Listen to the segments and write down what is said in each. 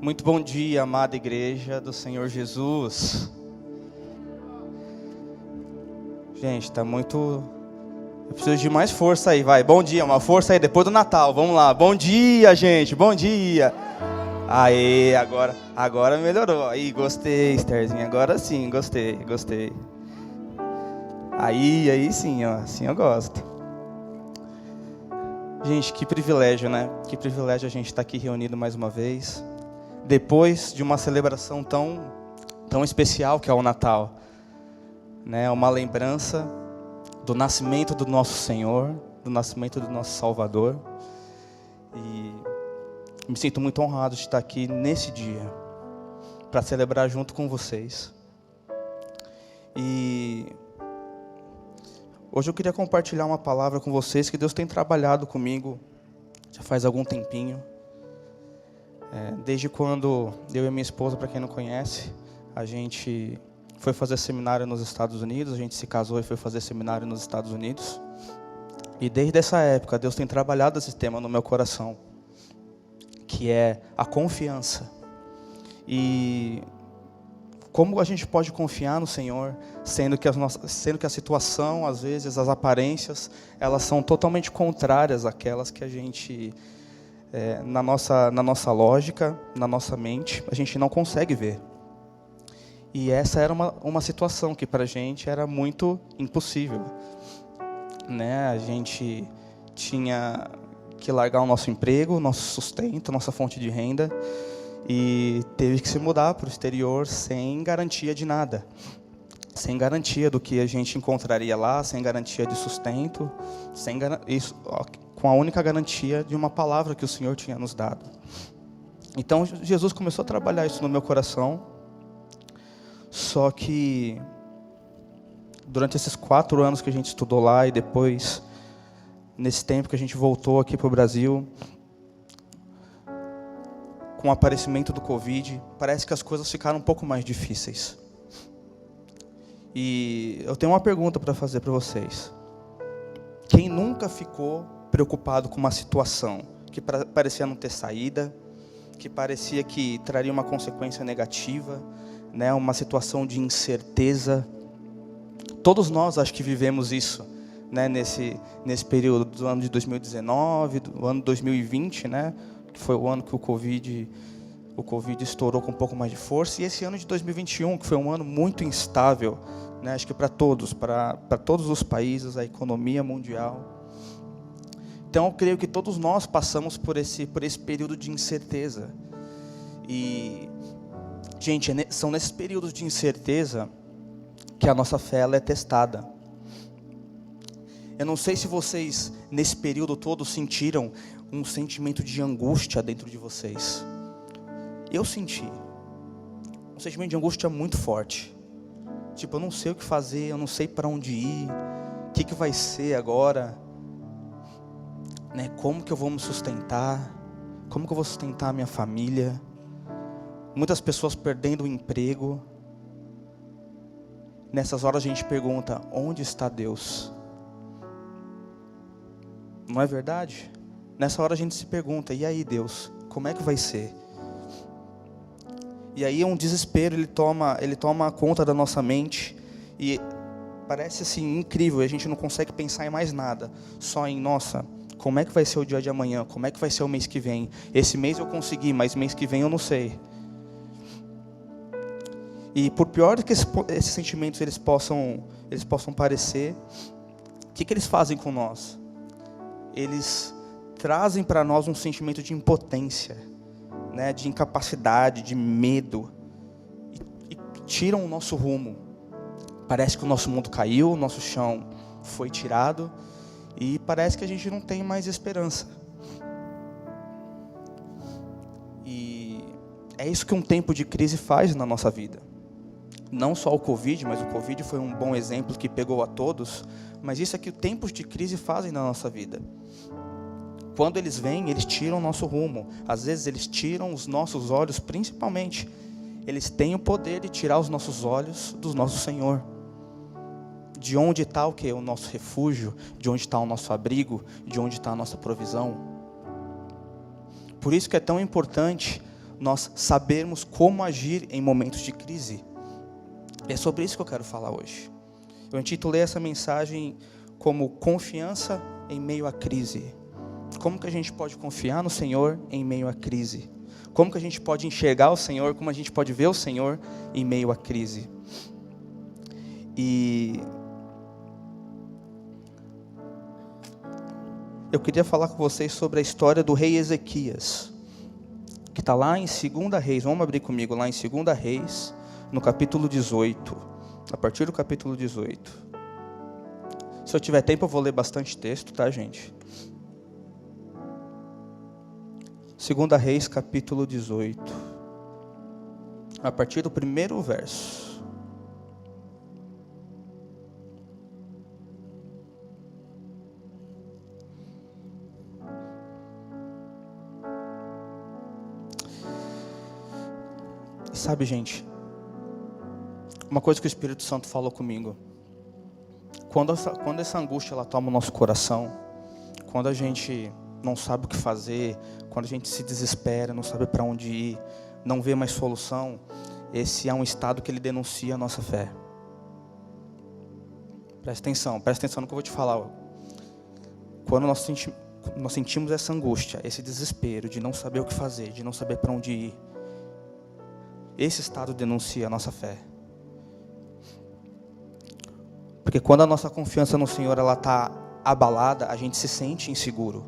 Muito bom dia, amada igreja do Senhor Jesus. Gente, tá muito... Eu preciso de mais força aí, vai. Bom dia, uma força aí depois do Natal. Vamos lá. Bom dia, gente. Bom dia. Aê, agora melhorou. Aí, gostei, Estherzinha. Agora sim, gostei. Aí sim, ó. Assim eu gosto. Gente, que privilégio, né? Que privilégio a gente estar aqui reunido mais uma vez. Depois de uma celebração tão especial que é o Natal, né? Uma lembrança do nascimento do nosso Senhor, do nascimento do nosso Salvador. E me sinto muito honrado de estar aqui nesse dia, para celebrar junto com vocês. E hoje eu queria compartilhar uma palavra com vocês que Deus tem trabalhado comigo já faz algum tempinho. Desde quando eu e minha esposa, para quem não conhece, a gente foi fazer seminário nos Estados Unidos, a gente se casou e foi fazer seminário nos Estados Unidos. E desde essa época, Deus tem trabalhado esse tema no meu coração, que é a confiança. E como a gente pode confiar no Senhor, sendo que a situação, às vezes, as aparências, elas são totalmente contrárias àquelas que a gente... na nossa lógica, na nossa mente, a gente não consegue ver. E essa era uma situação que para a gente era muito impossível, né? A gente tinha que largar o nosso emprego, nosso sustento, nossa fonte de renda, e teve que se mudar para o exterior sem garantia de nada, sem garantia do que a gente encontraria lá, sem garantia de sustento, com a única garantia de uma palavra que o Senhor tinha nos dado. Então Jesus começou a trabalhar isso no meu coração. Só que durante esses 4 anos que a gente estudou lá e depois, nesse tempo que a gente voltou aqui para o Brasil, com o aparecimento do Covid, parece que as coisas ficaram um pouco mais difíceis. E eu tenho uma pergunta para fazer para vocês. Quem nunca ficou preocupado com uma situação que parecia não ter saída, que parecia que traria uma consequência negativa, né, uma situação de incerteza? Todos nós acho que vivemos isso, né, nesse período do ano de 2019, do ano de 2020, né, que foi o ano que o Covid estourou com um pouco mais de força, e esse ano de 2021, que foi um ano muito instável, né, acho que para todos os países, a economia mundial. Então eu creio que todos nós passamos por esse período de incerteza. E, gente, são nesses períodos de incerteza que a nossa fé ela é testada. Eu não sei se vocês, nesse período todo, sentiram um sentimento de angústia dentro de vocês. Eu senti um sentimento de angústia muito forte. Tipo, eu não sei o que fazer, eu não sei para onde ir, o que vai ser agora, né? Como que eu vou me sustentar? Como que eu vou sustentar a minha família? Muitas pessoas perdendo o emprego. Nessas horas a gente pergunta, onde está Deus? Não é verdade? Nessa hora a gente se pergunta, e aí Deus, como é que vai ser? E aí um desespero, ele toma conta da nossa mente, e parece assim incrível, a gente não consegue pensar em mais nada, só em, nossa, como é que vai ser o dia de amanhã? Como é que vai ser o mês que vem? Esse mês eu consegui, mas mês que vem eu não sei. E por pior que esses sentimentos eles possam parecer, o que eles fazem com nós? Eles trazem para nós um sentimento de impotência, né, de incapacidade, de medo, e tiram o nosso rumo. Parece que o nosso mundo caiu, o nosso chão foi tirado, e parece que a gente não tem mais esperança. E é isso que um tempo de crise faz na nossa vida. Não só o Covid, mas o Covid foi um bom exemplo que pegou a todos, mas isso é que os tempos de crise fazem na nossa vida. Quando eles vêm, eles tiram o nosso rumo. Às vezes eles tiram os nossos olhos, principalmente. Eles têm o poder de tirar os nossos olhos do nosso Senhor. De onde está o quê? O nosso refúgio, de onde está o nosso abrigo, de onde está a nossa provisão. Por isso que é tão importante nós sabermos como agir em momentos de crise. É sobre isso que eu quero falar hoje. Eu intitulei essa mensagem como confiança em meio à crise. Como que a gente pode confiar no Senhor em meio à crise? Como que a gente pode enxergar o Senhor, como a gente pode ver o Senhor em meio à crise? E eu queria falar com vocês sobre a história do rei Ezequias, que está lá em 2 Reis. Vamos abrir comigo lá em 2 Reis, no capítulo 18, a partir do capítulo 18. Se eu tiver tempo eu vou ler bastante texto, tá, gente? 2 Reis, capítulo 18, a partir do primeiro verso. Sabe, gente, uma coisa que o Espírito Santo falou comigo, quando essa angústia ela toma o nosso coração, quando a gente não sabe o que fazer, quando a gente se desespera, não sabe para onde ir, não vê mais solução, esse é um estado que ele denuncia a nossa fé. Presta atenção no que eu vou te falar. Quando nós sentimos essa angústia, esse desespero de não saber o que fazer, de não saber para onde ir, esse estado denuncia a nossa fé. Porque quando a nossa confiança no Senhor ela está abalada, a gente se sente inseguro.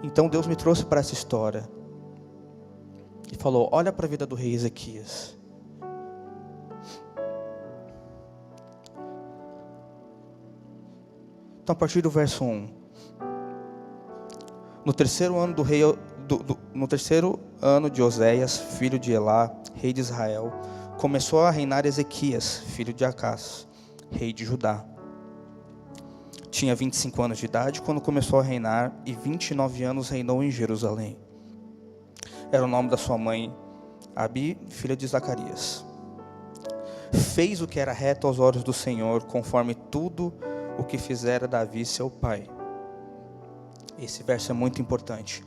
Então Deus me trouxe para essa história e falou: olha para a vida do rei Ezequias. Então a partir do verso 1. No terceiro ano no terceiro ano de Oséias, filho de Elá, rei de Israel, começou a reinar Ezequias, filho de Acás, rei de Judá. Tinha 25 anos de idade quando começou a reinar e 29 anos reinou em Jerusalém. Era o nome da sua mãe, Abi, filha de Zacarias. Fez o que era reto aos olhos do Senhor, conforme tudo o que fizera Davi, seu pai. Esse verso é muito importante.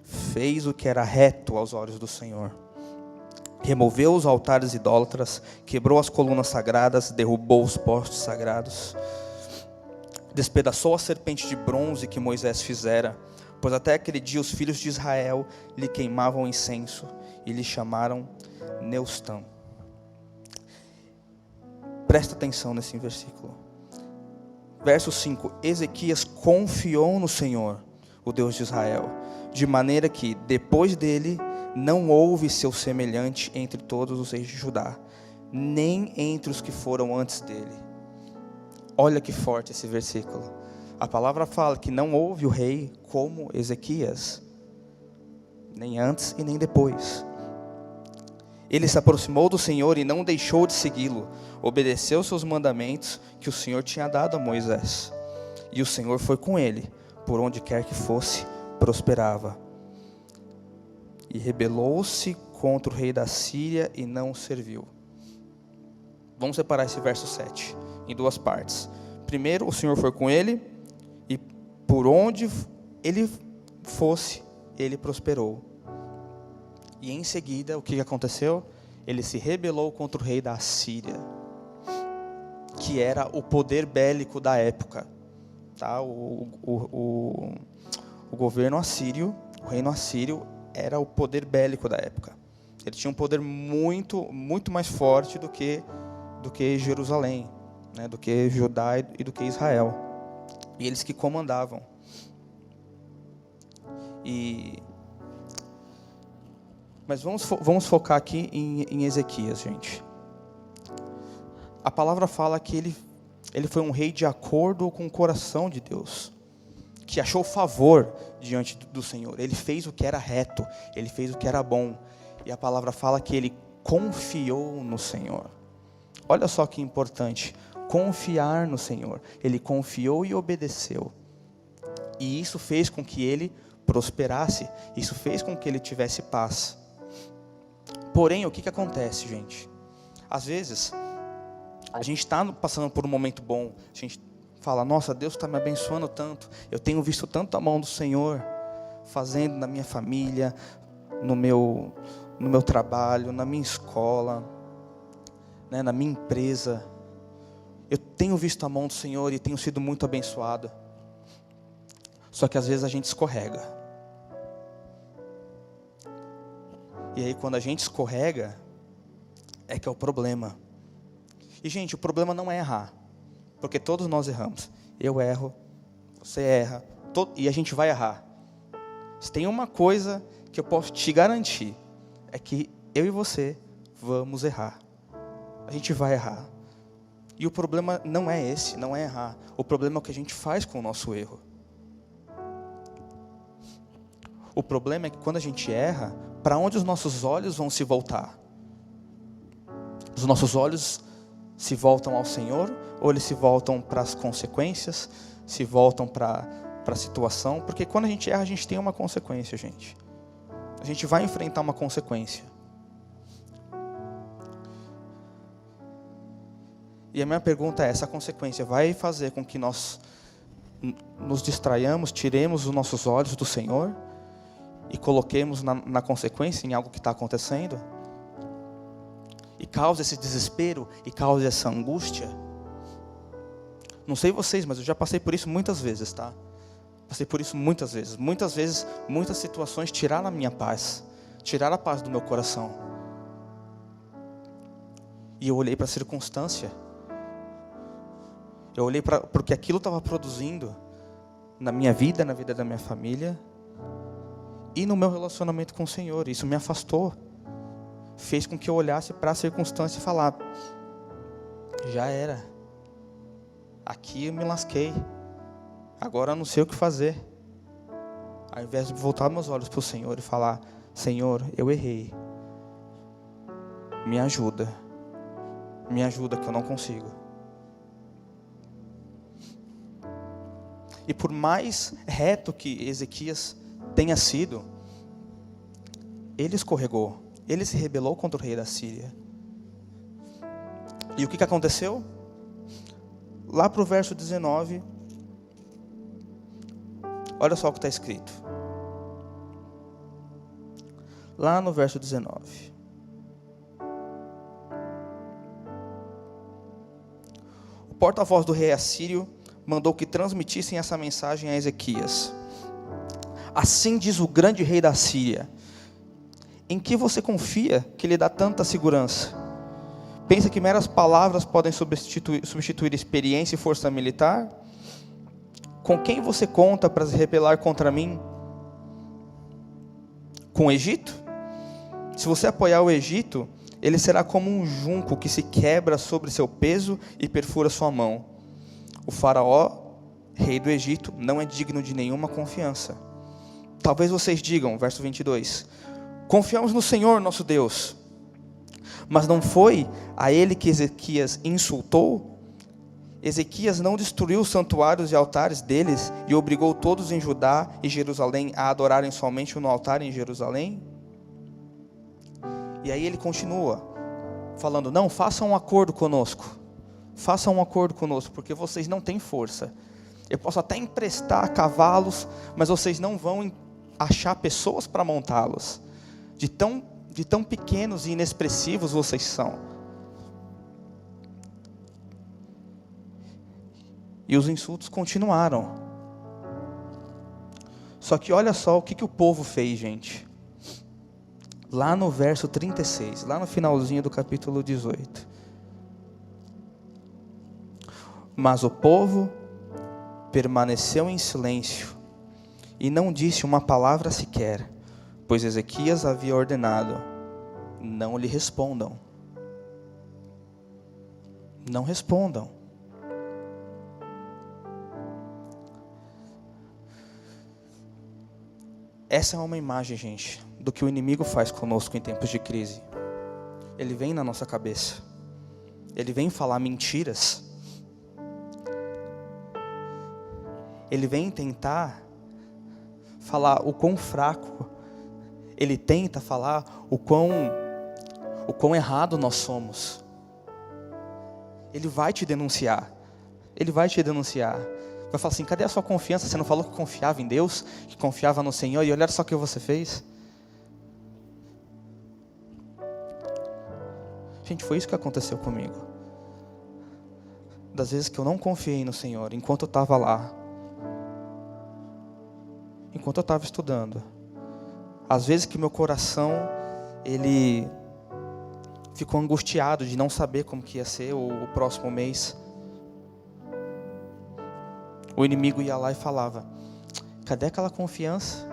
Fez o que era reto aos olhos do Senhor. Removeu os altares idólatras, quebrou as colunas sagradas, derrubou os postes sagrados. Despedaçou a serpente de bronze que Moisés fizera, pois até aquele dia os filhos de Israel lhe queimavam incenso e lhe chamaram Neustã. Presta atenção nesse versículo. Verso 5. Ezequias confiou no Senhor, o Deus de Israel, de maneira que, depois dele, não houve seu semelhante entre todos os reis de Judá, nem entre os que foram antes dele. Olha que forte esse versículo. A palavra fala que não houve o rei como Ezequias, nem antes e nem depois. Ele se aproximou do Senhor e não deixou de segui-lo. Obedeceu seus mandamentos que o Senhor tinha dado a Moisés. E o Senhor foi com ele, por onde quer que fosse, prosperava. E rebelou-se contra o rei da Síria e não o serviu. Vamos separar esse verso 7 em duas partes. Primeiro, o Senhor foi com ele e por onde ele fosse, ele prosperou. E em seguida, o que aconteceu? Ele se rebelou contra o rei da Síria, que era o poder bélico da época. Tá? O governo assírio, o reino assírio, era o poder bélico da época. Ele tinha um poder muito, muito mais forte do que Jerusalém, né? Do que Judá e do que Israel. E eles que comandavam. Mas vamos focar aqui em Ezequias, gente. A palavra fala que ele foi um rei de acordo com o coração de Deus, que achou favor diante do Senhor. Ele fez o que era reto, ele fez o que era bom. E a palavra fala que ele confiou no Senhor. Olha só que importante, confiar no Senhor. Ele confiou e obedeceu. E isso fez com que ele prosperasse, isso fez com que ele tivesse paz. Porém, o que acontece, gente? Às vezes, a gente está passando por um momento bom, a gente fala, nossa, Deus está me abençoando tanto, eu tenho visto tanto a mão do Senhor fazendo na minha família, no meu trabalho, na minha escola, né, na minha empresa. Eu tenho visto a mão do Senhor e tenho sido muito abençoado. Só que às vezes a gente escorrega. E aí quando a gente escorrega, é que é o problema. E gente, o problema não é errar. Porque todos nós erramos. Eu erro, você erra, e a gente vai errar. Se tem uma coisa que eu posso te garantir, é que eu e você vamos errar. A gente vai errar. E o problema não é esse, não é errar. O problema é o que a gente faz com o nosso erro. O problema é que quando a gente erra, para onde os nossos olhos vão se voltar? Os nossos olhos se voltam ao Senhor, ou eles se voltam para as consequências, se voltam para a situação? Porque quando a gente erra, a gente tem uma consequência, gente. A gente vai enfrentar uma consequência. E a minha pergunta é, essa consequência vai fazer com que nós nos distraiamos, tiremos os nossos olhos do Senhor e coloquemos na consequência, em algo que está acontecendo? E causa esse desespero, e causa essa angústia? Não sei vocês, mas eu já passei por isso muitas vezes, tá? Passei por isso muitas vezes. Muitas vezes, muitas situações tiraram a minha paz. Tiraram a paz do meu coração. E eu olhei para a circunstância. Eu olhei para o que aquilo estava produzindo na minha vida, na vida da minha família e no meu relacionamento com o Senhor. Isso me afastou. Fez com que eu olhasse para a circunstância e falar, já era. Aqui eu me lasquei. Agora eu não sei o que fazer. Ao invés de voltar meus olhos para o Senhor e falar, Senhor, eu errei. Me ajuda. Me ajuda que eu não consigo. E por mais reto que Ezequias tenha sido, ele escorregou. Ele se rebelou contra o rei da Síria. E o que aconteceu? Lá para o verso 19, olha só o que está escrito. Lá no verso 19. O porta-voz do rei assírio mandou que transmitissem essa mensagem a Ezequias. Assim diz o grande rei da Síria: em que você confia que lhe dá tanta segurança? Pensa que meras palavras podem substituir experiência e força militar? Com quem você conta para se rebelar contra mim? Com o Egito? Se você apoiar o Egito, ele será como um junco que se quebra sobre seu peso e perfura sua mão. O faraó, rei do Egito, não é digno de nenhuma confiança. Talvez vocês digam, verso 22, confiamos no Senhor nosso Deus. Mas não foi a ele que Ezequias insultou? Ezequias não destruiu os santuários e altares deles e obrigou todos em Judá e Jerusalém a adorarem somente no altar em Jerusalém? E aí ele continua falando, não, façam um acordo conosco. Façam um acordo conosco, porque vocês não têm força. Eu posso até emprestar cavalos, mas vocês não vão achar pessoas para montá-los. De tão pequenos e inexpressivos vocês são. E os insultos continuaram. Só que olha só o que o povo fez, gente. Lá no verso 36, lá no finalzinho do capítulo 18. Mas o povo permaneceu em silêncio e não disse uma palavra sequer, pois Ezequias havia ordenado, não lhe respondam. Não respondam. Essa é uma imagem, gente, do que o inimigo faz conosco em tempos de crise. Ele vem na nossa cabeça. Ele vem falar mentiras. Ele vem tentar falar o quão fraco. Ele tenta falar o quão errado nós somos. Ele vai te denunciar. Ele vai te denunciar. Vai falar assim, cadê a sua confiança? Você não falou que confiava em Deus, que confiava no Senhor, e olha só o que você fez. Gente, foi isso que aconteceu comigo. Das vezes que eu não confiei no Senhor, enquanto eu estava lá, enquanto eu estava estudando. Às vezes que meu coração, ele ficou angustiado de não saber como que ia ser o próximo mês. O inimigo ia lá e falava, cadê aquela confiança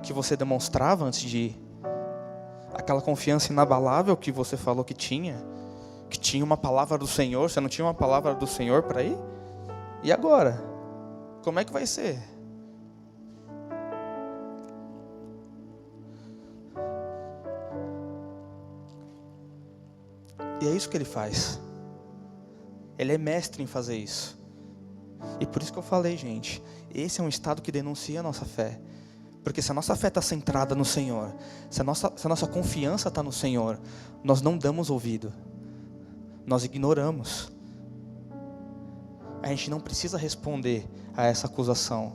que você demonstrava antes de ir? Aquela confiança inabalável que você falou que tinha uma palavra do Senhor, você não tinha uma palavra do Senhor para ir? E agora? Como é que vai ser? E é isso que ele faz. Ele é mestre em fazer isso. E por isso que eu falei, gente, esse é um estado que denuncia a nossa fé. Porque se a nossa fé está centrada no Senhor, se a nossa confiança está no Senhor, nós não damos ouvido. Nós ignoramos. A gente não precisa responder a essa acusação.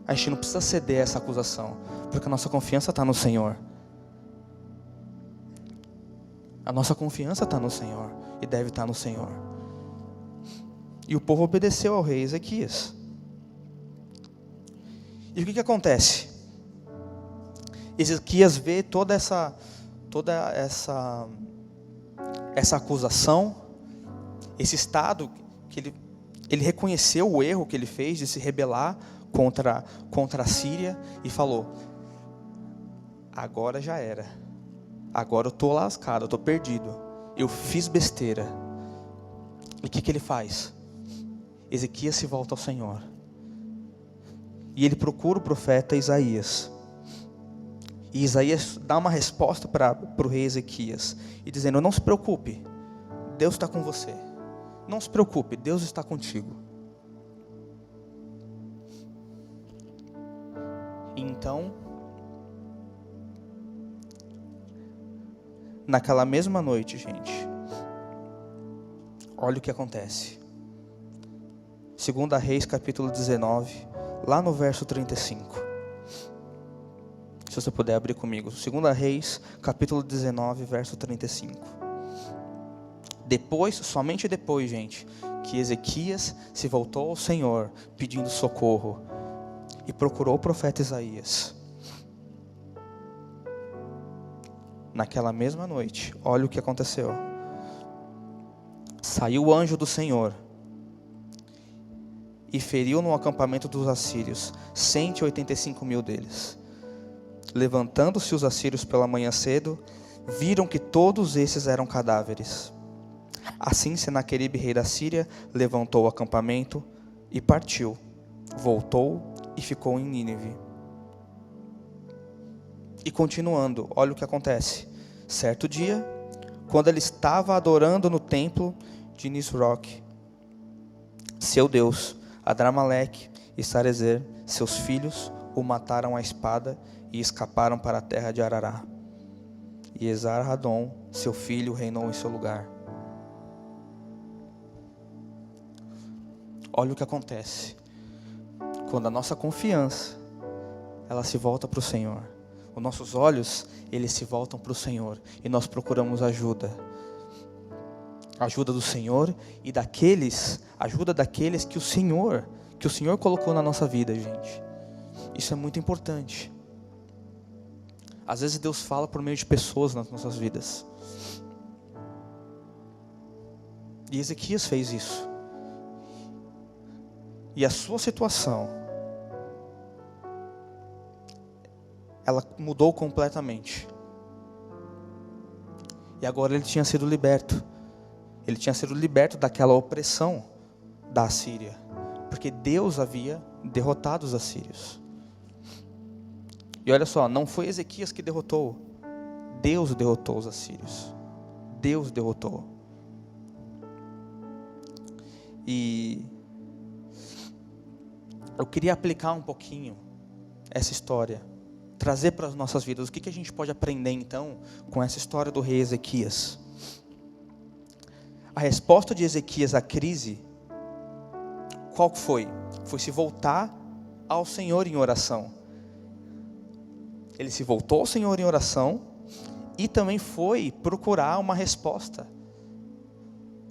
A gente não precisa ceder a essa acusação, porque a nossa confiança está no Senhor. A nossa confiança está no Senhor e deve estar no Senhor. E o povo obedeceu ao rei Ezequias. E o que acontece? Ezequias vê toda essa acusação, esse estado que ele reconheceu o erro que ele fez de se rebelar contra a Síria e falou: agora já era. Agora eu estou lascado, eu estou perdido. Eu fiz besteira. E o que ele faz? Ezequias se volta ao Senhor. E ele procura o profeta Isaías. E Isaías dá uma resposta para o rei Ezequias. E dizendo, não se preocupe, Deus está com você. Não se preocupe, Deus está contigo. Então, naquela mesma noite, gente, olha o que acontece. 2 Reis, capítulo 19, lá no verso 35. Se você puder abrir comigo. 2 Reis, capítulo 19, verso 35. Somente depois, gente, que Ezequias se voltou ao Senhor, pedindo socorro, e procurou o profeta Isaías. Naquela mesma noite, olha o que aconteceu. Saiu o anjo do Senhor e feriu no acampamento dos assírios 185.000 deles. Levantando-se os assírios pela manhã cedo, viram que todos esses eram cadáveres. Assim Senaqueribe, rei da Síria, levantou o acampamento e partiu. Voltou e ficou em Nínive. E continuando, olha o que acontece. Certo dia, quando ele estava adorando no templo de Nisroque, seu Deus, Adrameleque e Sarezer, seus filhos, o mataram à espada e escaparam para a terra de Arará. E Esar-Hadon, seu filho, reinou em seu lugar. Olha o que acontece. Quando a nossa confiança, ela se volta para o Senhor. Os nossos olhos, eles se voltam para o Senhor. E nós procuramos ajuda. Ajuda do Senhor e ajuda daqueles que o Senhor colocou na nossa vida, gente. Isso é muito importante. Às vezes Deus fala por meio de pessoas nas nossas vidas. E Ezequias fez isso. E a sua situação, ela mudou completamente. E agora ele tinha sido liberto. Ele tinha sido liberto daquela opressão da Assíria. Porque Deus havia derrotado os assírios. E olha só, não foi Ezequias que derrotou. Deus derrotou os assírios. Deus derrotou. E eu queria aplicar um pouquinho essa história. Trazer para as nossas vidas. O que a gente pode aprender então com essa história do rei Ezequias? A resposta de Ezequias à crise, qual foi? Foi se voltar ao Senhor em oração. Ele se voltou ao Senhor em oração e também foi procurar uma resposta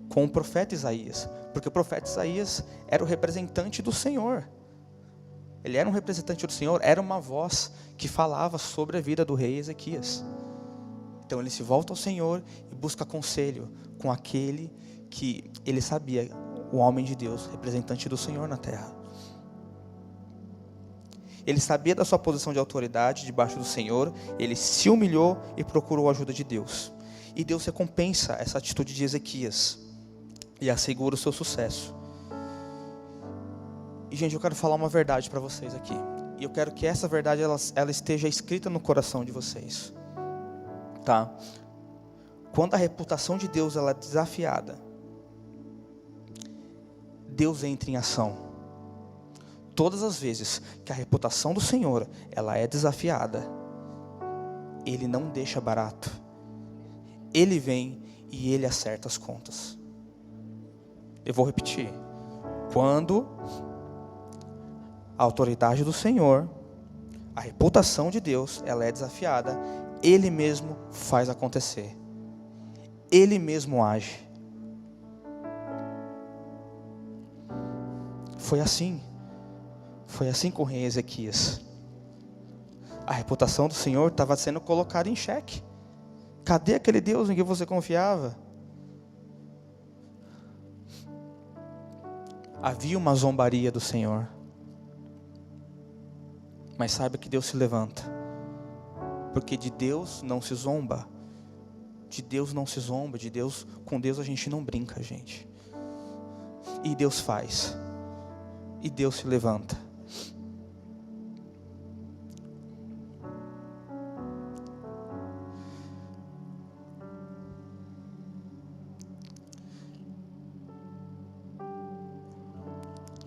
com o profeta Isaías, porque o profeta Isaías era o representante do Senhor. Ele era um representante do Senhor, era uma voz que falava sobre a vida do rei Ezequias. Então ele se volta ao Senhor e busca conselho com aquele que ele sabia, o homem de Deus, representante do Senhor na terra. Ele sabia da sua posição de autoridade debaixo do Senhor, ele se humilhou e procurou a ajuda de Deus. E Deus recompensa essa atitude de Ezequias e assegura o seu sucesso. E gente, eu quero falar uma verdade para vocês aqui. E eu quero que essa verdade ela esteja escrita no coração de vocês. Tá? Quando a reputação de Deus ela é desafiada, Deus entra em ação. Todas as vezes que a reputação do Senhor ela é desafiada, Ele não deixa barato. Ele vem e Ele acerta as contas. Eu vou repetir. Quando a autoridade do Senhor, a reputação de Deus, ela é desafiada, Ele mesmo faz acontecer. Ele mesmo age. Foi assim com o rei Ezequias. A reputação do Senhor estava sendo colocada em xeque. Cadê aquele Deus em que você confiava? Havia uma zombaria do Senhor. Mas saiba que Deus se levanta. Porque de Deus não se zomba. De Deus não se zomba. Com Deus a gente não brinca, gente. E Deus faz. E Deus se levanta.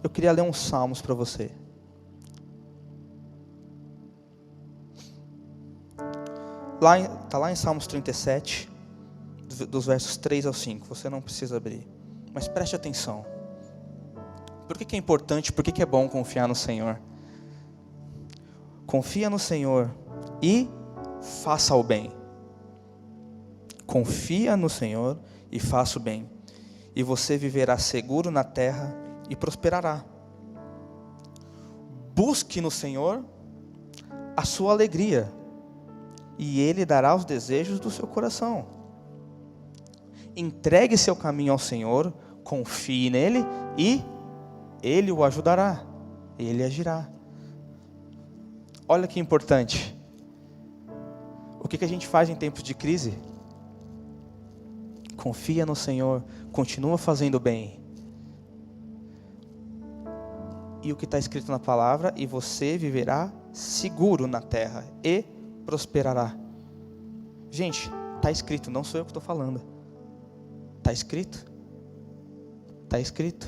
Eu queria ler uns salmos para você. Está lá em Salmos 37, dos versos 3 ao 5. Você não precisa abrir. Mas preste atenção. Por que é importante, por que é bom confiar no Senhor? Confia no Senhor e faça o bem. Confia no Senhor e faça o bem. E você viverá seguro na terra e prosperará. Busque no Senhor a sua alegria, e Ele dará os desejos do seu coração. Entregue seu caminho ao Senhor, confie nele e Ele o ajudará, Ele agirá. Olha que importante. O que a gente faz em tempos de crise? Confia no Senhor, continua fazendo bem. E o que está escrito na palavra, e você viverá seguro na terra e prosperará. Gente, está escrito, não sou eu que estou falando. Está escrito. Está escrito.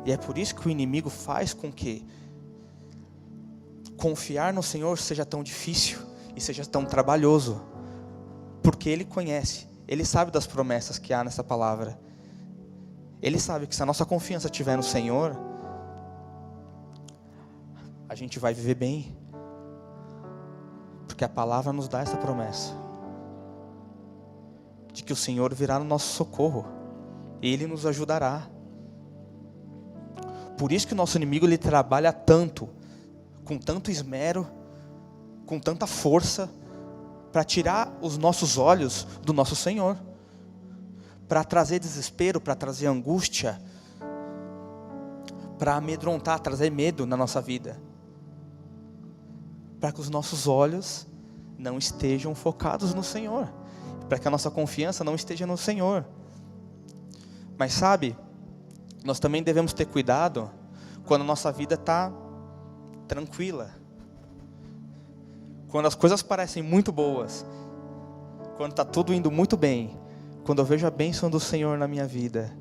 E é por isso que o inimigo faz com que confiar no Senhor seja tão difícil e seja tão trabalhoso. Porque Ele conhece, Ele sabe das promessas que há nessa palavra. Ele sabe que se a nossa confiança estiver no Senhor, a gente vai viver bem. Porque a palavra nos dá essa promessa. De que o Senhor virá no nosso socorro. Ele nos ajudará. Por isso que o nosso inimigo ele trabalha tanto, com tanto esmero, com tanta força, para tirar os nossos olhos do nosso Senhor. Para trazer desespero, para trazer angústia, para amedrontar, trazer medo na nossa vida. Para que os nossos olhos não estejam focados no Senhor. Para que a nossa confiança não esteja no Senhor. Mas sabe, nós também devemos ter cuidado quando a nossa vida está tranquila. Quando as coisas parecem muito boas. Quando está tudo indo muito bem. Quando eu vejo a bênção do Senhor na minha vida,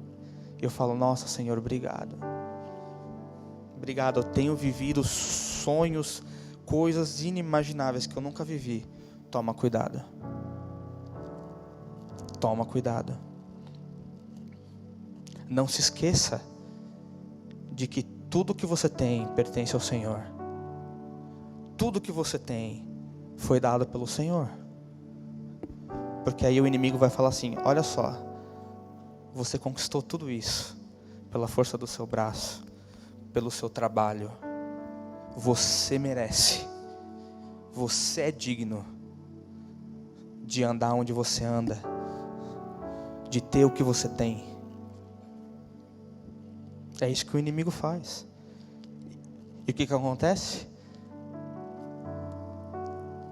eu falo, nossa Senhor, obrigado. Obrigado, eu tenho vivido sonhos, coisas inimagináveis que eu nunca vivi. Toma cuidado. Toma cuidado. Não se esqueça de que tudo que você tem pertence ao Senhor. Tudo que você tem foi dado pelo Senhor. Porque aí o inimigo vai falar assim: olha só, você conquistou tudo isso pela força do seu braço, pelo seu trabalho. Você merece. Você é digno de andar onde você anda, de ter o que você tem. É isso que o inimigo faz. E o que acontece?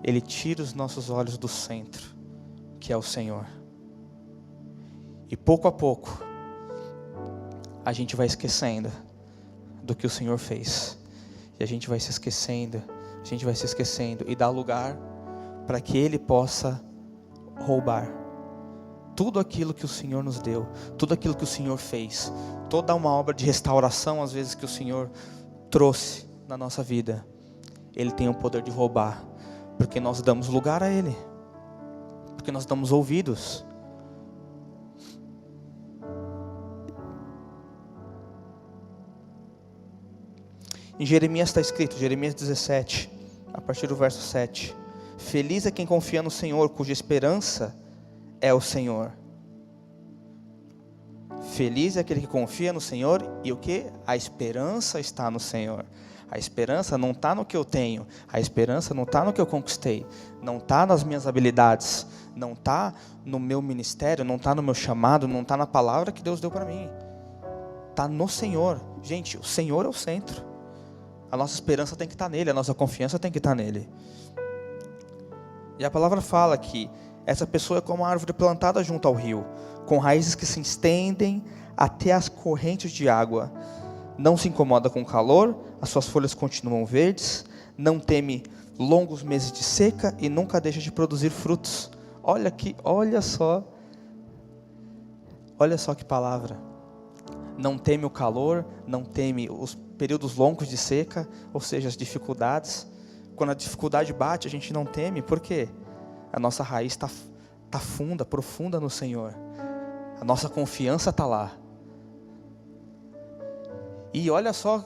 Ele tira os nossos olhos do centro, que é o Senhor. E pouco a pouco, a gente vai esquecendo do que o Senhor fez. E a gente vai se esquecendo, e dá lugar para que Ele possa roubar tudo aquilo que o Senhor nos deu, tudo aquilo que o Senhor fez, toda uma obra de restauração, às vezes, que o Senhor trouxe na nossa vida. Ele tem o poder de roubar, porque nós damos lugar a Ele, porque nós damos ouvidos. Em Jeremias está escrito, Jeremias 17, a partir do verso 7: feliz é quem confia no Senhor, cuja esperança é o Senhor. Feliz é aquele que confia no Senhor e o que? A esperança está no Senhor. A esperança não está no que eu tenho, a esperança não está no que eu conquistei, não está nas minhas habilidades, não está no meu ministério, não está no meu chamado, não está na palavra que Deus deu para mim. Está no Senhor. Gente, o Senhor é o centro. A nossa esperança tem que estar nele, a nossa confiança tem que estar nele. E a palavra fala que essa pessoa é como uma árvore plantada junto ao rio, com raízes que se estendem até as correntes de água. Não se incomoda com o calor, as suas folhas continuam verdes, não teme longos meses de seca e nunca deixa de produzir frutos. Olha só que palavra. Não teme o calor, não teme os períodos longos de seca, ou seja, as dificuldades. Quando a dificuldade bate, a gente não teme, por quê? A nossa raiz está profunda no Senhor. A nossa confiança está lá. E olha só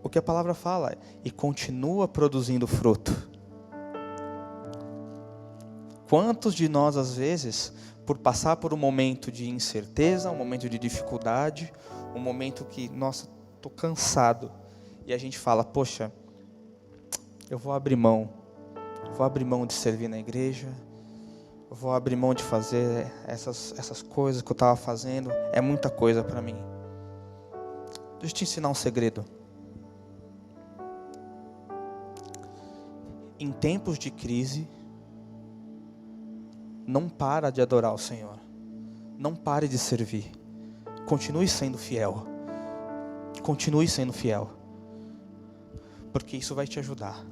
o que a palavra fala: e continua produzindo fruto. Quantos de nós, às vezes, por passar por um momento de incerteza, um momento de dificuldade, um momento que, nossa, estou cansado, e a gente fala: poxa, eu vou abrir mão de servir na igreja, eu vou abrir mão de fazer essas coisas que eu estava fazendo, é muita coisa para mim. Deixa eu te ensinar um segredo. Em tempos de crise, não para de adorar o Senhor, não pare de servir, continue sendo fiel, porque isso vai te ajudar.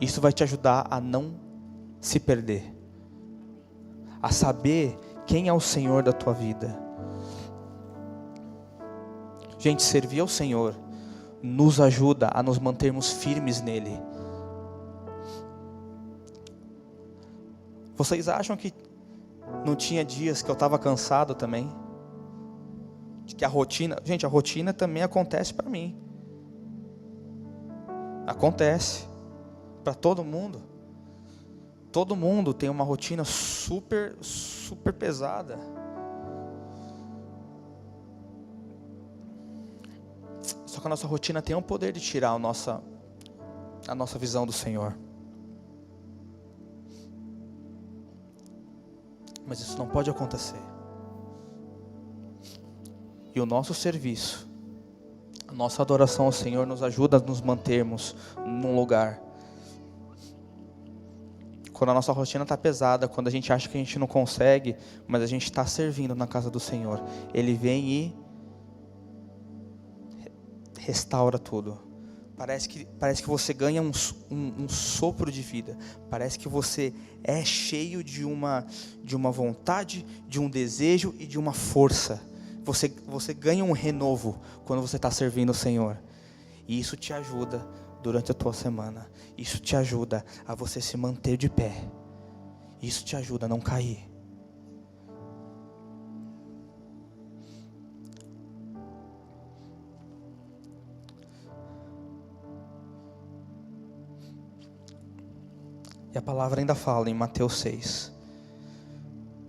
Isso vai te ajudar a não se perder, a saber quem é o Senhor da tua vida. Gente, servir ao Senhor nos ajuda a nos mantermos firmes nele. Vocês acham que não tinha dias que eu estava cansado também? Que a rotina também acontece para mim. Acontece para todo mundo. Todo mundo tem uma rotina super pesada. Só que a nossa rotina tem o poder de tirar a nossa visão do Senhor. Mas isso não pode acontecer. E o nosso serviço, a nossa adoração ao Senhor nos ajuda a nos mantermos num lugar. Quando a nossa rotina está pesada, quando a gente acha que a gente não consegue, mas a gente está servindo na casa do Senhor, Ele vem e restaura tudo. Parece que você ganha um sopro de vida. Parece que você é cheio de uma vontade, de um desejo e de uma força. Você ganha um renovo quando você está servindo o Senhor. E isso te ajuda durante a tua semana. Isso te ajuda a você se manter de pé. Isso te ajuda a não cair. E a palavra ainda fala em Mateus 6.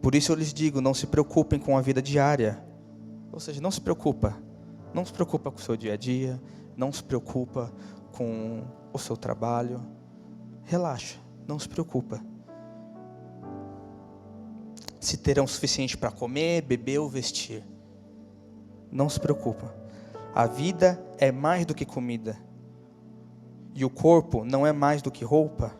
Por isso eu lhes digo, não se preocupem com a vida diária. Ou seja, não se preocupa. Não se preocupa com o seu dia a dia. Não se preocupa com o seu trabalho. Relaxa, não se preocupa. Se terão o suficiente para comer, beber ou vestir. Não se preocupa. A vida é mais do que comida. E o corpo não é mais do que roupa.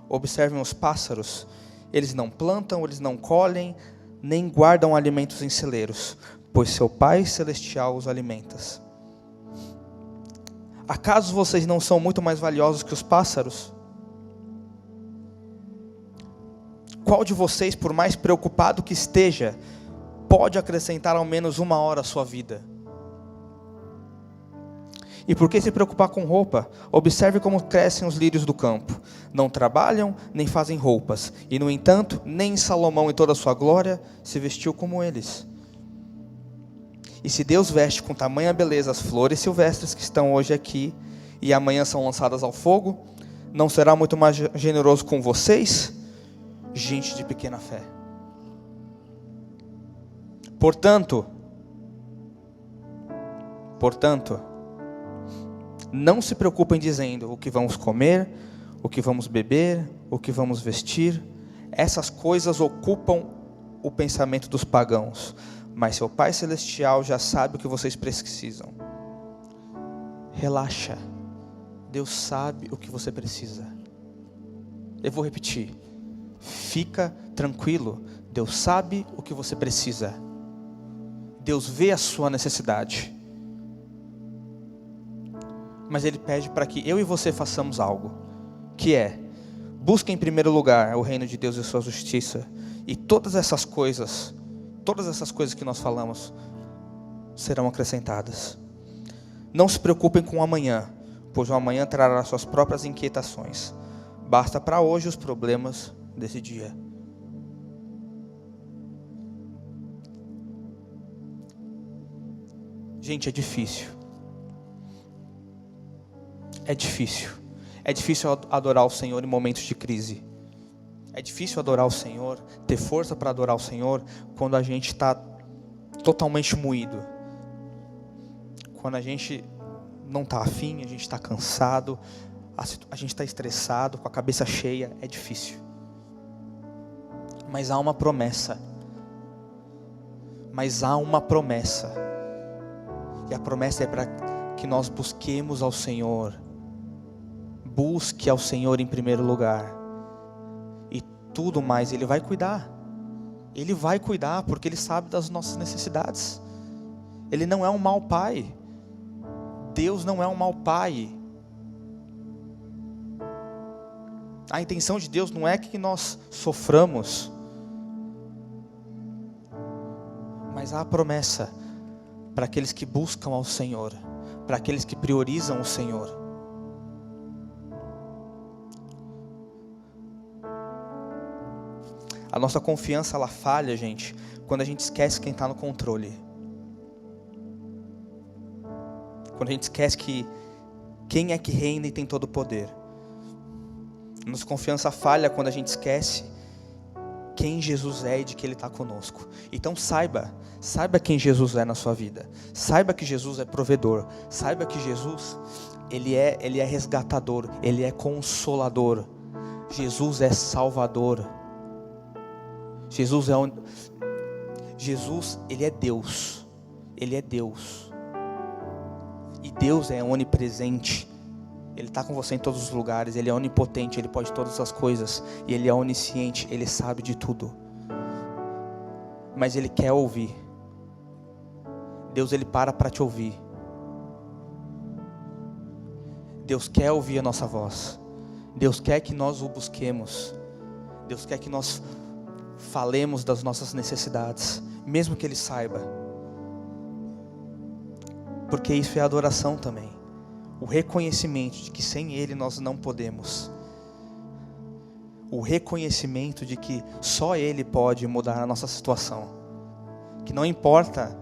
Observem os pássaros. Eles não plantam, eles não colhem, nem guardam alimentos em celeiros, pois seu Pai Celestial os alimenta. Acaso vocês não são muito mais valiosos que os pássaros? Qual de vocês, por mais preocupado que esteja, pode acrescentar ao menos 1 hora à sua vida? E por que se preocupar com roupa? Observe como crescem os lírios do campo. Não trabalham, nem fazem roupas. E, no entanto, nem Salomão em toda a sua glória se vestiu como eles. E se Deus veste com tamanha beleza as flores silvestres que estão hoje aqui e amanhã são lançadas ao fogo, não será muito mais generoso com vocês, gente de pequena fé? Portanto, não se preocupem dizendo o que vamos comer, o que vamos beber, o que vamos vestir. Essas coisas ocupam o pensamento dos pagãos, mas seu Pai Celestial já sabe o que vocês precisam. Relaxa, Deus sabe o que você precisa. Eu vou repetir, fica tranquilo, Deus sabe o que você precisa. Deus vê a sua necessidade. Mas Ele pede para que eu e você façamos algo, que é, busque em primeiro lugar o reino de Deus e a sua justiça, e todas essas coisas que nós falamos, serão acrescentadas. Não se preocupem com o amanhã, pois o amanhã trará suas próprias inquietações. Basta para hoje os problemas desse dia. Gente, é difícil. É difícil. É difícil adorar o Senhor em momentos de crise. É difícil adorar o Senhor, ter força para adorar o Senhor, quando a gente está totalmente moído. Quando a gente não está afim, a gente está cansado, a gente está estressado, com a cabeça cheia, é difícil. Mas há uma promessa. E a promessa é para que nós busquemos ao Senhor. Busque ao Senhor em primeiro lugar. E tudo mais Ele vai cuidar. Ele vai cuidar porque Ele sabe das nossas necessidades. Ele não é um mau pai. Deus não é um mau pai. A intenção de Deus não é que nós soframos. Mas há a promessa para aqueles que buscam ao Senhor, para aqueles que priorizam o Senhor. A nossa confiança, ela falha, gente, quando a gente esquece quem está no controle. Quando a gente esquece que quem é que reina e tem todo o poder. A nossa confiança falha quando a gente esquece quem Jesus é e de que Ele está conosco. Então saiba quem Jesus é na sua vida. Saiba que Jesus é provedor. Saiba que Jesus, Ele é resgatador. Ele é consolador. Jesus é salvador. Jesus, Ele é Deus. Ele é Deus. E Deus é onipresente. Ele está com você em todos os lugares. Ele é onipotente, Ele pode todas as coisas. E Ele é onisciente, Ele sabe de tudo. Mas Ele quer ouvir. Deus, Ele para te ouvir. Deus quer ouvir a nossa voz. Deus quer que nós o busquemos. Deus quer que nós falemos das nossas necessidades, mesmo que Ele saiba. Porque isso é adoração também. O reconhecimento de que sem Ele nós não podemos. O reconhecimento de que só Ele pode mudar a nossa situação. Que não importa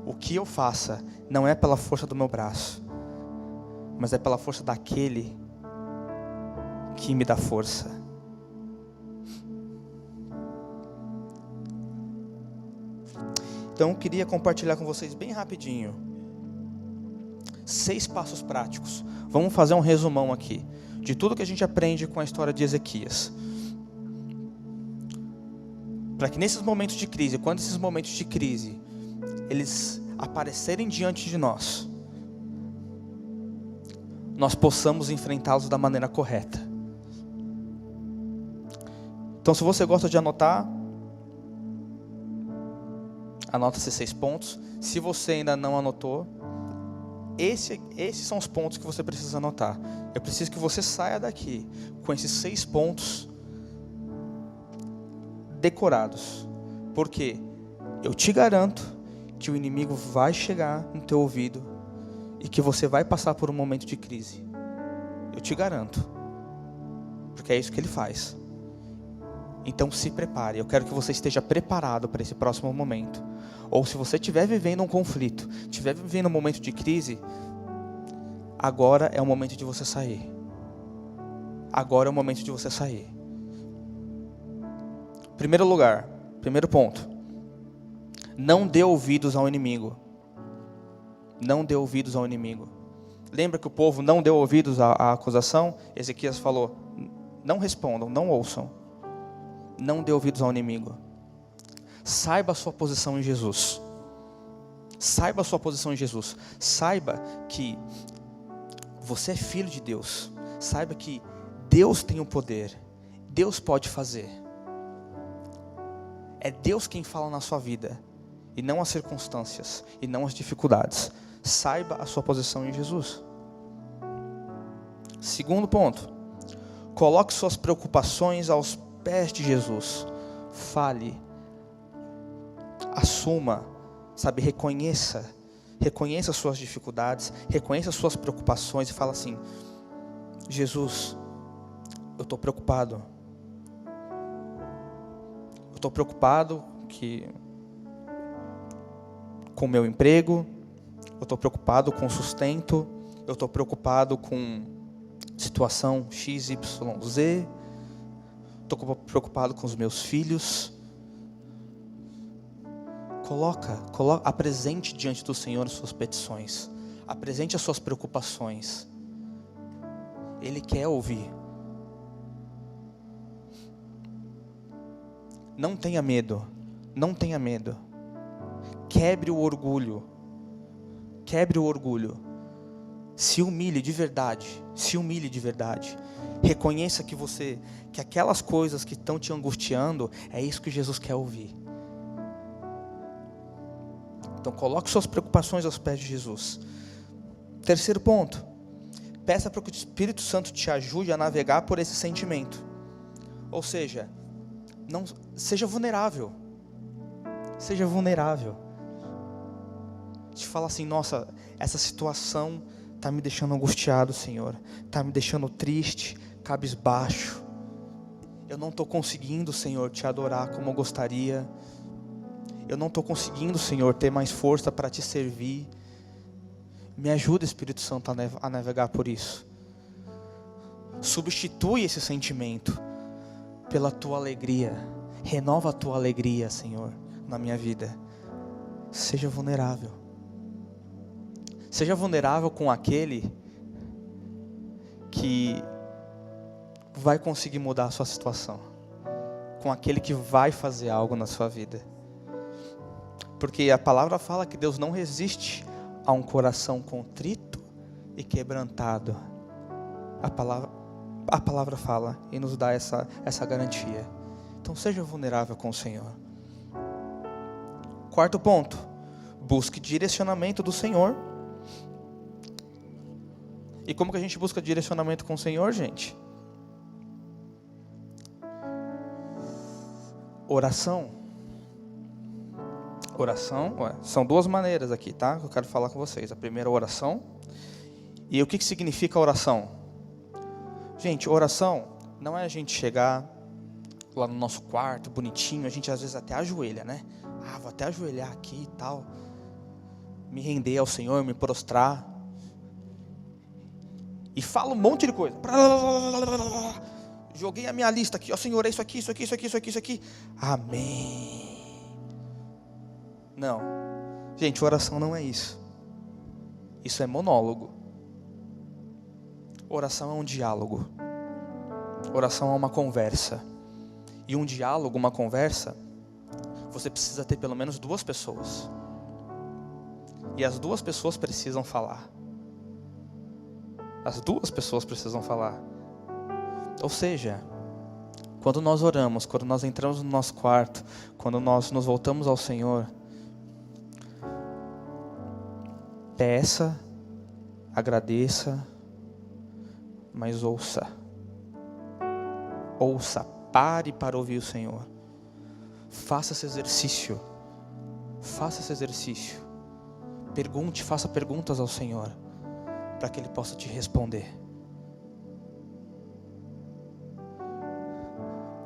o que eu faça, não é pela força do meu braço, mas é pela força daquele que me dá força. Então eu queria compartilhar com vocês bem rapidinho 6 passos práticos. Vamos fazer um resumão aqui de tudo que a gente aprende com a história de Ezequias, para que nesses momentos de crise, quando esses momentos de crise eles aparecerem diante de nós possamos enfrentá-los da maneira correta. Então, se você gosta de anotar, anota esses 6 pontos. Se você ainda não anotou, esses são os pontos que você precisa anotar. Eu preciso que você saia daqui com esses 6 pontos decorados, porque eu te garanto que o inimigo vai chegar no teu ouvido e que você vai passar por um momento de crise. Eu te garanto, porque é isso que ele faz. Então se prepare. Eu quero que você esteja preparado para esse próximo momento. Ou se você estiver vivendo um conflito, estiver vivendo um momento de crise, agora é o momento de você sair. Agora é o momento de você sair. Primeiro lugar, primeiro ponto: não dê ouvidos ao inimigo. Não dê ouvidos ao inimigo. Lembra que o povo não deu ouvidos à acusação? Ezequias falou: não respondam, não ouçam. Não dê ouvidos ao inimigo. Saiba a sua posição em Jesus. Saiba a sua posição em Jesus. Saiba que você é filho de Deus. Saiba que Deus tem o poder. Deus pode fazer. É Deus quem fala na sua vida, e não as circunstâncias, e não as dificuldades. Saiba a sua posição em Jesus. Segundo ponto: coloque suas preocupações aos pés de Jesus. Fale, assuma, reconheça as suas dificuldades, reconheça as suas preocupações e fala assim: Jesus, eu estou preocupado. Eu estou preocupado com o meu emprego, eu estou preocupado com o sustento, eu estou preocupado com situação X, Y, Z, estou preocupado com os meus filhos. Apresente diante do Senhor as suas petições, apresente as suas preocupações. Ele quer ouvir. Não tenha medo, não tenha medo. Quebre o orgulho. Quebre o orgulho. Se humilhe de verdade. Se humilhe de verdade. Reconheça que aquelas coisas que estão te angustiando, é isso que Jesus quer ouvir. Então coloque suas preocupações aos pés de Jesus. Terceiro ponto: peça para que o Espírito Santo te ajude a navegar por esse sentimento. Ou seja, seja vulnerável. Seja vulnerável. Te fala assim: nossa, essa situação está me deixando angustiado, Senhor. Está me deixando triste, cabisbaixo. Eu não estou conseguindo, Senhor, te adorar como eu gostaria. Eu não estou conseguindo, Senhor, ter mais força para te servir. Me ajuda, Espírito Santo, a navegar por isso. Substitui esse sentimento pela tua alegria. Renova a tua alegria, Senhor, na minha vida. Seja vulnerável. Seja vulnerável com aquele que vai conseguir mudar a sua situação. Com aquele que vai fazer algo na sua vida. Porque a palavra fala que Deus não resiste a um coração contrito e quebrantado. A palavra fala e nos dá essa garantia. Então seja vulnerável com o Senhor. Quarto ponto: busque direcionamento do Senhor. E como que a gente busca direcionamento com o Senhor, gente? Oração. Oração, são 2 maneiras aqui, tá? Que eu quero falar com vocês. A primeira é a oração. E o que significa oração? Gente, oração não é a gente chegar lá no nosso quarto, bonitinho, a gente às vezes até ajoelha, né? Vou até ajoelhar aqui e tal. Me render ao Senhor, me prostrar. E falo um monte de coisa. Joguei a minha lista aqui. Ó, Senhor, é isso aqui, isso aqui, isso aqui, isso aqui, isso aqui. Amém. Não. Gente, oração não é isso. Isso é monólogo. Oração é um diálogo. Oração é uma conversa. E um diálogo, uma conversa, você precisa ter pelo menos 2 pessoas. E as 2 pessoas precisam falar. As 2 pessoas precisam falar. Ou seja, quando nós oramos, quando nós entramos no nosso quarto, quando nós nos voltamos ao Senhor, peça, agradeça, mas ouça. Ouça, pare para ouvir o Senhor. Faça esse exercício. Faça esse exercício. Pergunte, faça perguntas ao Senhor, para que Ele possa te responder.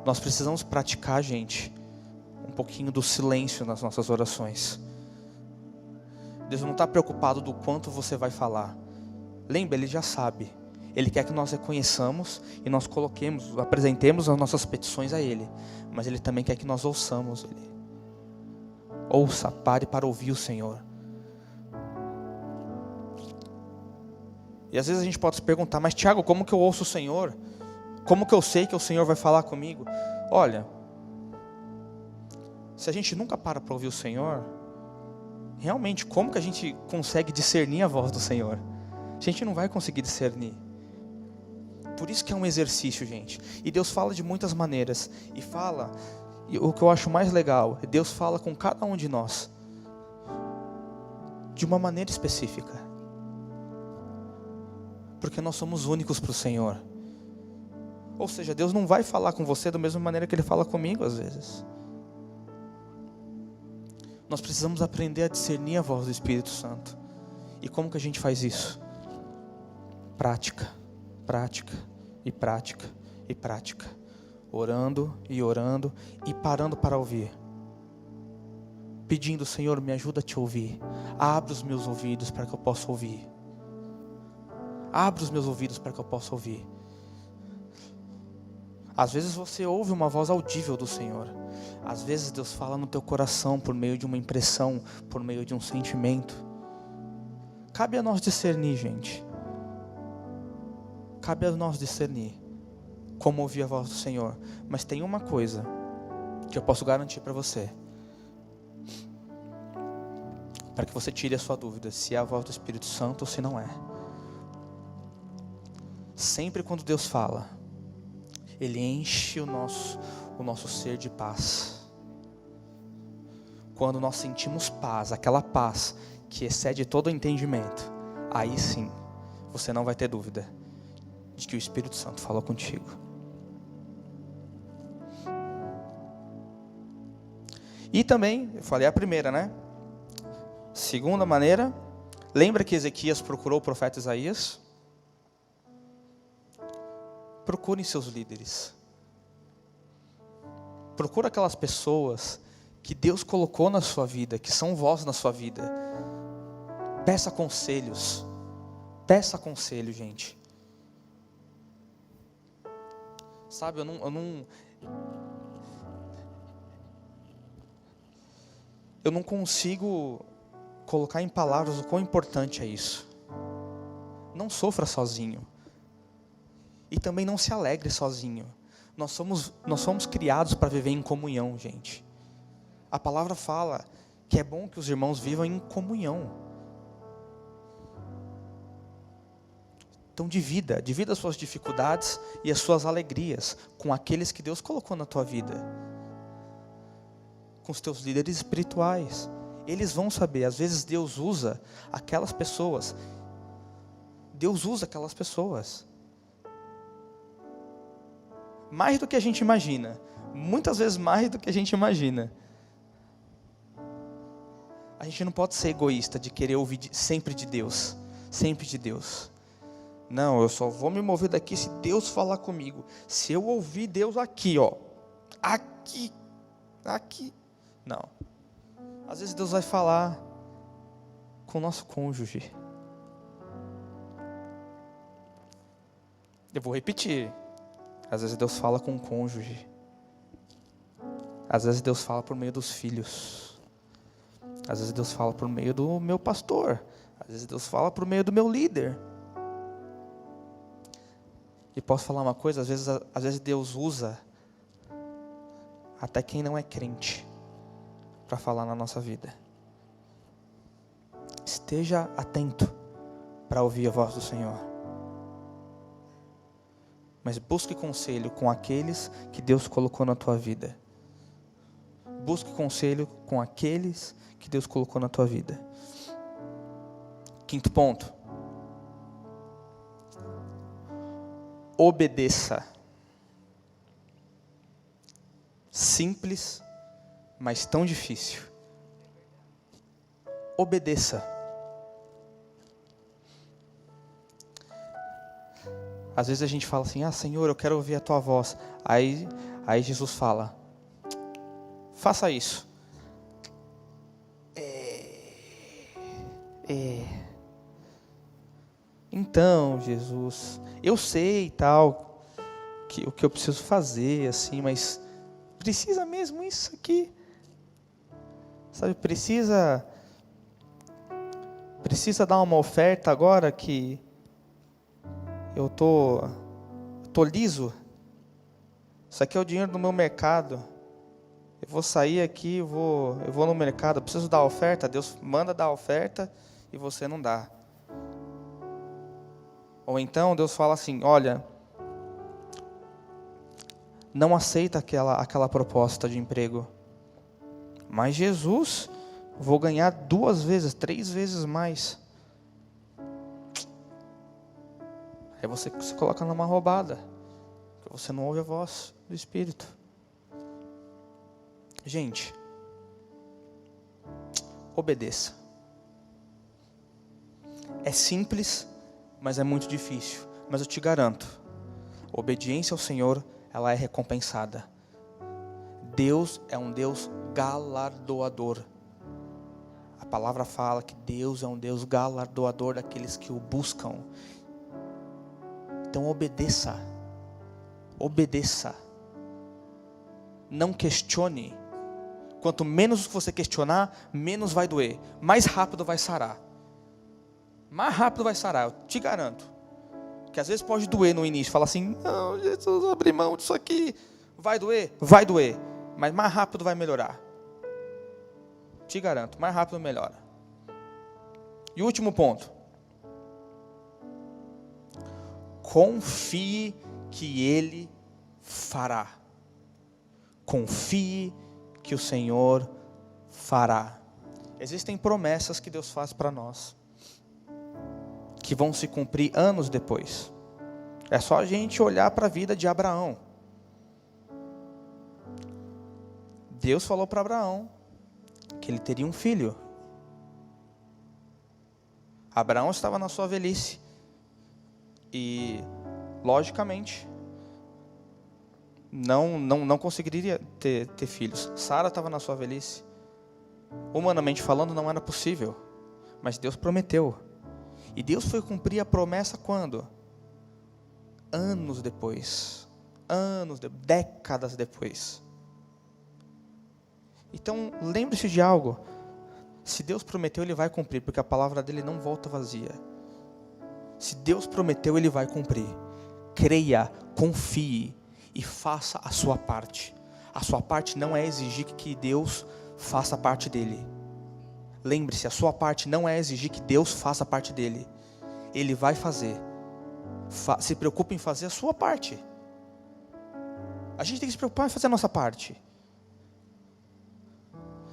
Nós precisamos praticar, gente, um pouquinho do silêncio nas nossas orações. Deus não está preocupado do quanto você vai falar. Lembra, Ele já sabe. Ele quer que nós reconheçamos e nós coloquemos, apresentemos as nossas petições a Ele. Mas Ele também quer que nós ouçamos Ele. Ouça, pare para ouvir o Senhor. E às vezes a gente pode se perguntar, mas Tiago, como que eu ouço o Senhor? Como que eu sei que o Senhor vai falar comigo? Olha, se a gente nunca para ouvir o Senhor, realmente, como que a gente consegue discernir a voz do Senhor? A gente não vai conseguir discernir. Por isso que é um exercício, gente. E Deus fala de muitas maneiras. E o que eu acho mais legal, é Deus fala com cada um de nós de uma maneira específica. Porque nós somos únicos para o Senhor. Ou seja, Deus não vai falar com você da mesma maneira que Ele fala comigo às vezes. Nós precisamos aprender a discernir a voz do Espírito Santo. E como que a gente faz isso? Prática, prática e prática e prática. Orando e parando para ouvir. Pedindo, Senhor, me ajuda a te ouvir. Abre os meus ouvidos para que eu possa ouvir. Abre os meus ouvidos para que eu possa ouvir. Às vezes você ouve uma voz audível do Senhor. Às vezes Deus fala no teu coração por meio de uma impressão, por meio de um sentimento. Cabe a nós discernir, gente. Cabe a nós discernir como ouvir a voz do Senhor. Mas tem uma coisa que eu posso garantir para você, para que você tire a sua dúvida, se é a voz do Espírito Santo ou se não é. Sempre quando Deus fala, Ele enche o nosso ser de paz. Quando nós sentimos paz, aquela paz que excede todo o entendimento, aí sim, você não vai ter dúvida de que o Espírito Santo falou contigo. E também, eu falei a primeira, né? Segunda maneira, lembra que Ezequias procurou o profeta Isaías? Procurem seus líderes. Procura aquelas pessoas que Deus colocou na sua vida, que são voz na sua vida. Peça conselhos. Peça conselho, gente. Sabe, eu não consigo colocar em palavras o quão importante é isso. Não sofra sozinho. E também não se alegre sozinho. Nós somos criados para viver em comunhão, gente. A palavra fala que é bom que os irmãos vivam em comunhão. Então divida as suas dificuldades e as suas alegrias com aqueles que Deus colocou na tua vida. Com os teus líderes espirituais. Eles vão saber, às vezes Deus usa aquelas pessoas. Deus usa aquelas pessoas. Mais do que a gente imagina. Muitas vezes mais do que a gente imagina. A gente não pode ser egoísta de querer ouvir sempre de Deus. Sempre de Deus. Não, eu só vou me mover daqui se Deus falar comigo. Se eu ouvir Deus aqui, ó. Aqui. Não. Às vezes Deus vai falar com o nosso cônjuge. Eu vou repetir. Às vezes Deus fala com o cônjuge. Às vezes Deus fala por meio dos filhos. Às vezes Deus fala por meio do meu pastor. Às vezes Deus fala por meio do meu líder. E posso falar uma coisa, às vezes Deus usa até quem não é crente para falar na nossa vida. Esteja atento para ouvir a voz do Senhor. Mas busque conselho com aqueles que Deus colocou na tua vida. Busque conselho com aqueles que Deus colocou na tua vida. Quinto ponto. Obedeça. Simples, mas tão difícil. Obedeça. Às vezes a gente fala assim, Senhor, eu quero ouvir a tua voz. Aí Jesus fala, faça isso. Então, Jesus, eu sei e tal, o que eu preciso fazer, assim, mas precisa mesmo isso aqui? Sabe, precisa dar uma oferta agora que eu tô liso? Isso aqui é o dinheiro do meu mercado. Eu vou sair aqui, eu vou no mercado, eu preciso dar oferta. Deus manda dar oferta e você não dá. Ou então Deus fala assim, olha, não aceita aquela proposta de emprego. Mas Jesus, vou ganhar 2 vezes, 3 vezes mais. Aí você se coloca numa roubada, porque você não ouve a voz do Espírito. Gente, obedeça. É simples, mas é muito difícil. Mas eu te garanto, a obediência ao Senhor, ela é recompensada. Deus é um Deus galardoador. A palavra fala que Deus é um Deus galardoador daqueles que o buscam. Então obedeça. Obedeça. Não questione. Quanto menos você questionar, menos vai doer. Mais rápido vai sarar. Mais rápido vai sarar, eu te garanto. Que às vezes pode doer no início. Fala assim, não, Jesus, abri mão disso aqui. Vai doer? Vai doer. Mas mais rápido vai melhorar. Te garanto, mais rápido melhora. E o último ponto. Confie que Ele fará. Confie que o Senhor fará. Existem promessas que Deus faz para nós, que vão se cumprir anos depois. É só a gente olhar para a vida de Abraão. Deus falou para Abraão que ele teria um filho. Abraão estava na sua velhice. E, logicamente, não conseguiria ter filhos. Sara estava na sua velhice. Humanamente falando, não era possível. Mas Deus prometeu. E Deus foi cumprir a promessa quando? Anos depois. Décadas depois. Então, lembre-se de algo. Se Deus prometeu, Ele vai cumprir, porque a palavra dEle não volta vazia. Se Deus prometeu, Ele vai cumprir. Creia, confie e faça a sua parte. A sua parte não é exigir que Deus faça a parte dEle. Lembre-se, a sua parte não é exigir que Deus faça a parte dEle. Ele vai fazer. Se preocupe em fazer a sua parte. A gente tem que se preocupar em fazer a nossa parte.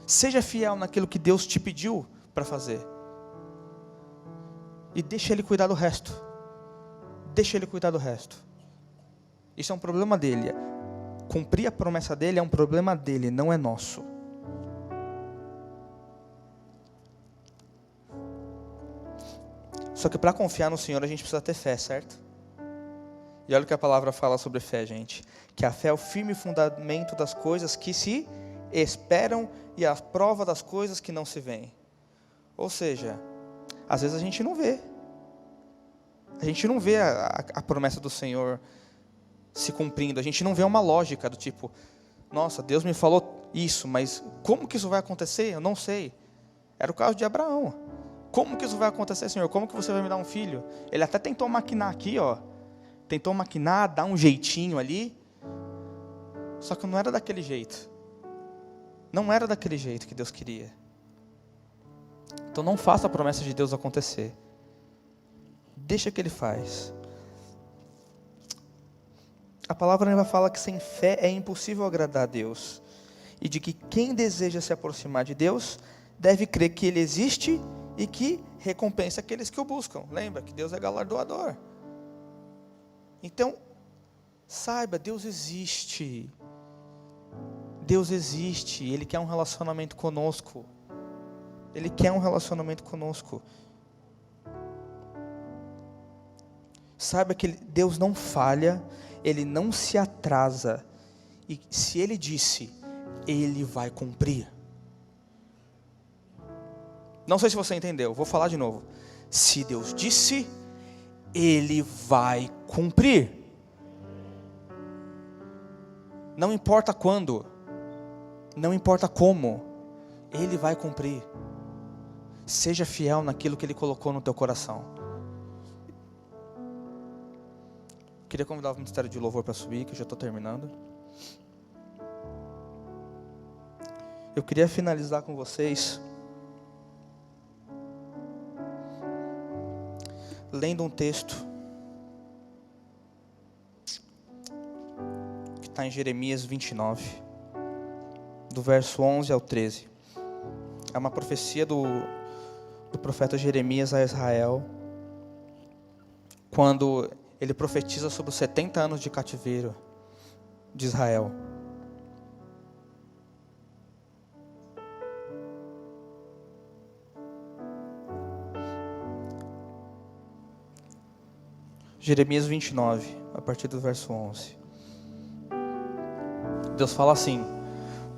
Seja fiel naquilo que Deus te pediu para fazer. E deixa Ele cuidar do resto. Deixa Ele cuidar do resto. Isso é um problema dEle. Cumprir a promessa dEle é um problema dEle, não é nosso. Só que para confiar no Senhor a gente precisa ter fé, certo? E olha o que a palavra fala sobre fé, gente. Que a fé é o firme fundamento das coisas que se esperam e a prova das coisas que não se veem. Ou seja, às vezes a gente não vê. A gente não vê a promessa do Senhor se cumprindo. A gente não vê uma lógica do tipo, nossa, Deus me falou isso, mas como que isso vai acontecer? Eu não sei. Era o caso de Abraão. Como que isso vai acontecer, Senhor? Como que você vai me dar um filho? Ele até tentou maquinar aqui, ó. Tentou maquinar, dar um jeitinho ali. Só que não era daquele jeito. Não era daquele jeito que Deus queria. Então não faça a promessa de Deus acontecer. Deixa que Ele faz. A palavra vai falar que sem fé é impossível agradar a Deus. E de que quem deseja se aproximar de Deus deve crer que Ele existe e que recompensa aqueles que o buscam. Lembra que Deus é galardoador. Então, saiba, Deus existe. Deus existe. Ele quer um relacionamento conosco. Ele quer um relacionamento conosco. Saiba que Deus não falha, Ele não se atrasa. E se Ele disse, Ele vai cumprir. Não sei se você entendeu, vou falar de novo. Se Deus disse, Ele vai cumprir. Não importa quando, não importa como, Ele vai cumprir. Seja fiel naquilo que Ele colocou no teu coração. Queria convidar o Ministério de Louvor para subir, que eu já estou terminando. Eu queria finalizar com vocês lendo um texto que está em Jeremias 29, do verso 11 ao 13. É uma profecia do profeta Jeremias a Israel, quando ele profetiza sobre os 70 anos de cativeiro de Israel. Jeremias 29, a partir do verso 11. Deus fala assim: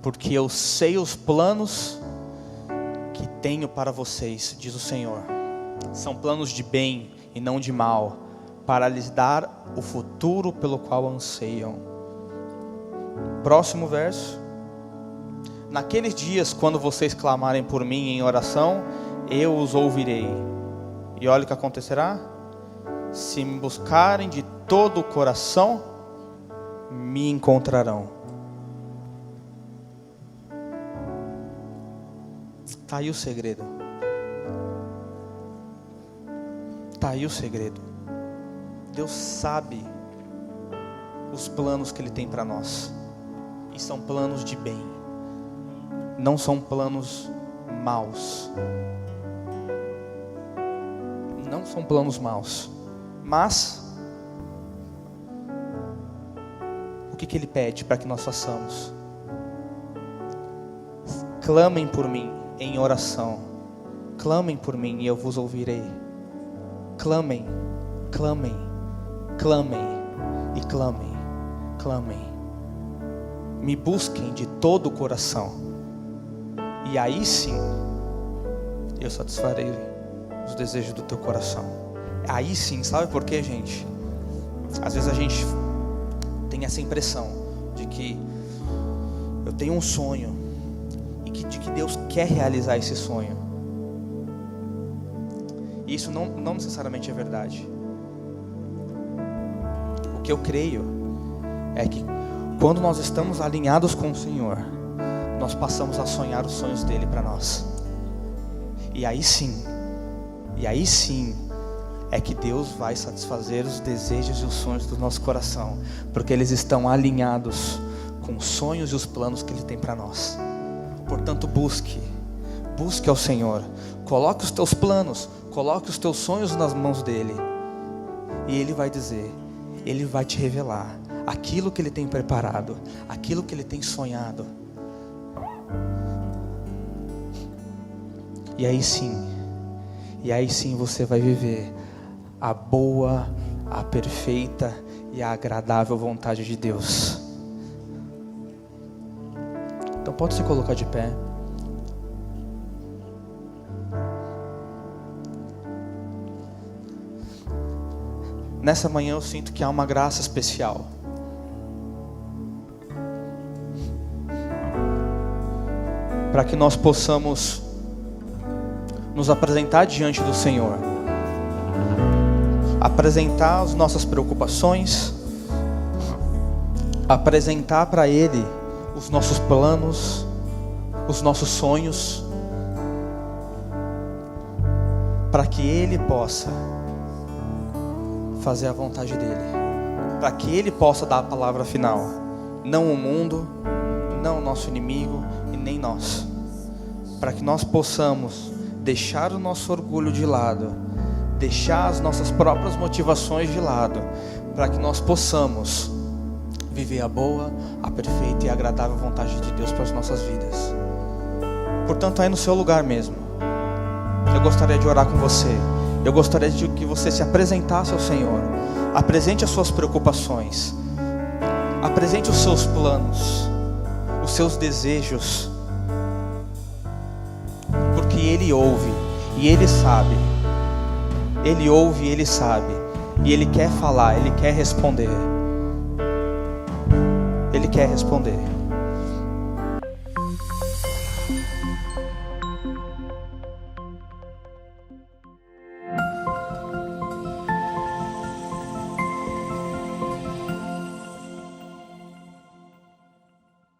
porque eu sei os planos que tenho para vocês, diz o Senhor. São planos de bem e não de mal, para lhes dar o futuro pelo qual anseiam. Próximo verso. Naqueles dias, quando vocês clamarem por mim em oração, eu os ouvirei. E olha o que acontecerá. Se me buscarem de todo o coração, me encontrarão. Está aí o segredo. Está aí o segredo. Deus sabe os planos que Ele tem para nós. E são planos de bem. Não são planos maus. Não são planos maus. Mas o que Ele pede para que nós façamos? Clamem por mim em oração. Clamem por mim e eu vos ouvirei. Clamem, clamem, clamem e clamem, clamem. Me busquem de todo o coração. E aí sim, eu satisfarei os desejos do teu coração. Aí sim, sabe por quê, gente? Às vezes a gente tem essa impressão de que eu tenho um sonho e de que Deus quer realizar esse sonho. E isso não necessariamente é verdade. O que eu creio é que quando nós estamos alinhados com o Senhor, nós passamos a sonhar os sonhos dele para nós. E aí sim é que Deus vai satisfazer os desejos e os sonhos do nosso coração, porque eles estão alinhados com os sonhos e os planos que Ele tem para nós. Portanto, busque ao Senhor, coloque os teus planos, coloque os teus sonhos nas mãos dEle, e Ele vai dizer, Ele vai te revelar aquilo que Ele tem preparado, aquilo que Ele tem sonhado. E aí sim você vai viver a boa, a perfeita e a agradável vontade de Deus. Então pode se colocar de pé. Nessa manhã eu sinto que há uma graça especial. Para que nós possamos nos apresentar diante do Senhor, apresentar as nossas preocupações, apresentar para Ele os nossos planos, os nossos sonhos, para que Ele possa fazer a vontade dEle, para que Ele possa dar a palavra final, não o mundo, não o nosso inimigo e nem nós, para que nós possamos deixar o nosso orgulho de lado, deixar as nossas próprias motivações de lado, para que nós possamos viver a boa, a perfeita e agradável vontade de Deus para as nossas vidas. Portanto, aí no seu lugar mesmo, eu gostaria de orar com você. Eu gostaria de que você se apresentasse ao Senhor. Apresente as suas preocupações, apresente os seus planos, os seus desejos, porque Ele ouve e Ele sabe. Ele ouve e Ele sabe, e Ele quer falar, Ele quer responder. Ele quer responder.